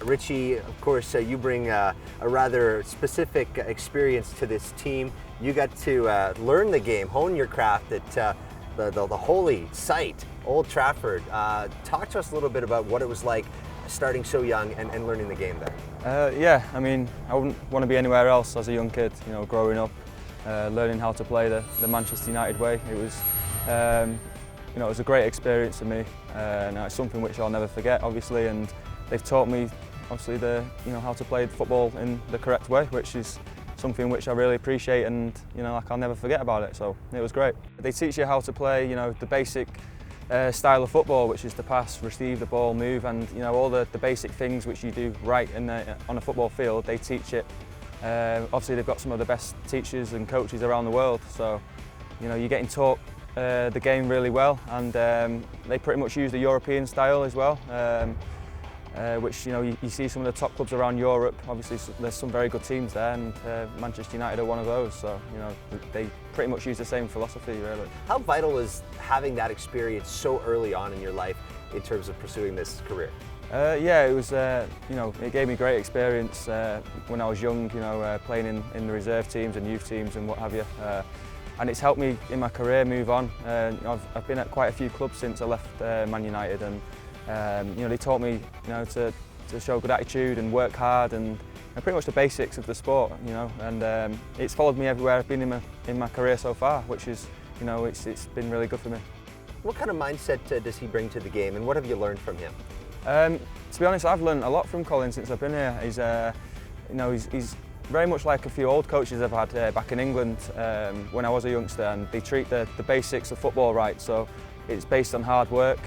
Richie, of course, you bring a rather specific experience to this team. You got to learn the game, hone your craft at the holy site, Old Trafford. Talk to us a little bit about what it was like starting so young and learning the game there. Yeah, I mean, I wouldn't want to be anywhere else as a young kid, you know, growing up, learning how to play the Manchester United way. It was, you know, it was a great experience for me, and it's something which I'll never forget, obviously, and they've taught me, obviously, how to play football in the correct way, which is something which I really appreciate, and, you know, like, I'll never forget about it, so it was great. They teach you how to play, you know, the basic style of football, which is to pass, receive the ball, move, and, you know, all the basic things which you do right on a football field, they teach it. Obviously, they've got some of the best teachers and coaches around the world, so, you know, you're getting taught the game really well, and they pretty much use the European style as well, which, you know, you see some of the top clubs around Europe. Obviously, there's some very good teams there, and Manchester United are one of those, so, you know, they pretty much use the same philosophy, really. How vital is having that experience so early on in your life in terms of pursuing this career? Yeah, it was, you know, it gave me great experience when I was young, you know, playing in the reserve teams and youth teams and what have you. And it's helped me in my career move on. I've been at quite a few clubs since I left Man United, and you know, they taught me, you know, to show good attitude and work hard, and pretty much the basics of the sport, you know. And it's followed me everywhere I've been in my career so far, which is, you know, it's been really good for me. What kind of mindset does he bring to the game, and what have you learned from him? To be honest, I've learned a lot from Colin since I've been here. He's, you know, he's very much like a few old coaches I've had back in England when I was a youngster, and they treat the basics of football right. So it's based on hard work,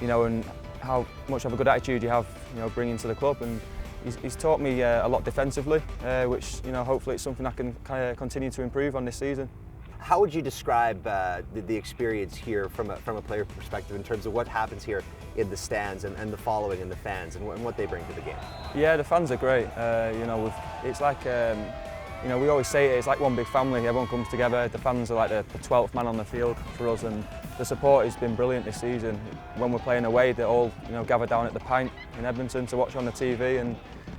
you know, and how much of a good attitude you have, you know, bringing to the club. And he's taught me a lot defensively, which, you know, hopefully it's something I can kind of continue to improve on this season. How would you describe the experience here from a player perspective in terms of what happens here in the stands and the following and the fans and what they bring to the game? Yeah, the fans are great. You know, it's like, you know, we always say it's like one big family. Everyone comes together. The fans are like the 12th man on the field for us, and the support has been brilliant this season. When we're playing away, they all, you know, gather down at the Pint in Edmonton to watch on the TV, and,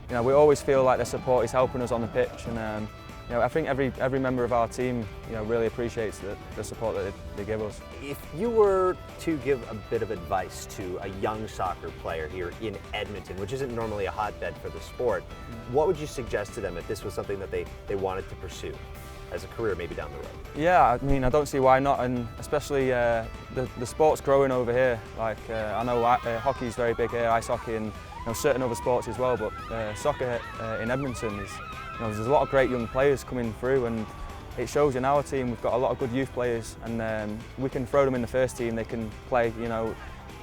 you know, we always feel like the support is helping us on the pitch. And you know, I think every member of our team, you know, really appreciates the support that they give us. If you were to give a bit of advice to a young soccer player here in Edmonton, which isn't normally a hotbed for the sport, what would you suggest to them if this was something that they wanted to pursue as a career maybe down the road? Yeah, I mean, I don't see why not, and especially the sport's growing over here. Like, I know hockey's very big here, ice hockey, and, you know, certain other sports as well, but soccer in Edmonton is, you know, there's a lot of great young players coming through, and it shows in our team. We've got a lot of good youth players, and we can throw them in the first team. They can play, you know,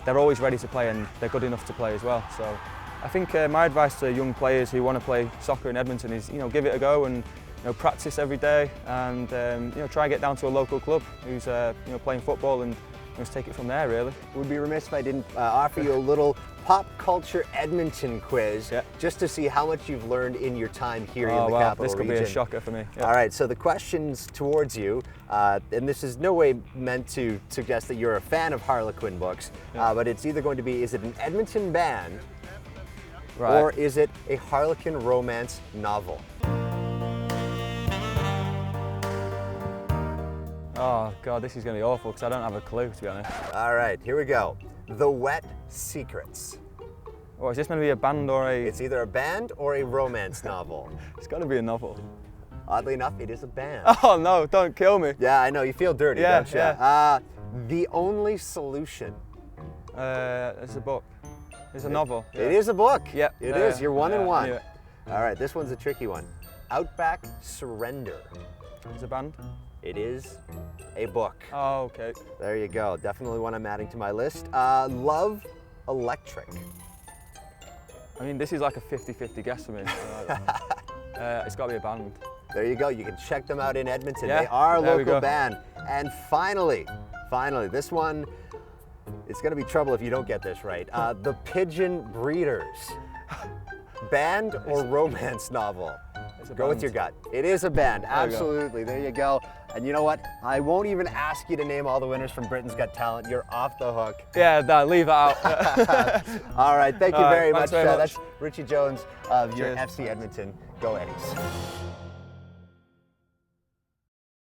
they're always ready to play, and they're good enough to play as well. So I think my advice to young players who want to play soccer in Edmonton is, you know, give it a go, and, you know, practice every day, and you know, try and get down to a local club who's you know, playing football, and just take it from there, really. It would be remiss if I didn't offer you a little pop culture Edmonton quiz, just to see how much you've learned in your time here in the capital region. This could be a shocker for me. Yeah. All right, so the questions towards you, and this is no way meant to suggest that you're a fan of Harlequin books, but it's either going to be, is it an Edmonton band, right, or is it a Harlequin romance novel? Oh God, this is going to be awful because I don't have a clue, to be honest. All right, here we go. The Wet Secrets. Oh, is this going to be a band or a... It's either a band or a romance novel. It's got to be a novel. Oddly enough, it is a band. Oh no, don't kill me. Yeah, I know, you feel dirty, don't you? Yeah. The Only Solution. It's a book. It's a novel. Yeah. It is a book. Yeah. It is. You're 1 and 1. Yeah. All right, this one's a tricky one. Outback Surrender. It's a band. It is a book. Oh, okay. There you go. Definitely one I'm adding to my list. Love Electric. I mean, this is like a 50-50 guess for me. It's got to be a band. There you go. You can check them out in Edmonton. Yeah, they are a there we local go. band. And finally, this one, it's going to be trouble if you don't get this right. The Pigeon Breeders. Band or romance novel? Go with your gut. It is a band, absolutely. There you go. And you know what? I won't even ask you to name all the winners from Britain's Got Talent. You're off the hook. Yeah, leave that out. All right, thank you very much. Thanks very much. That's Richie Jones of your FC Edmonton. Go Eddies.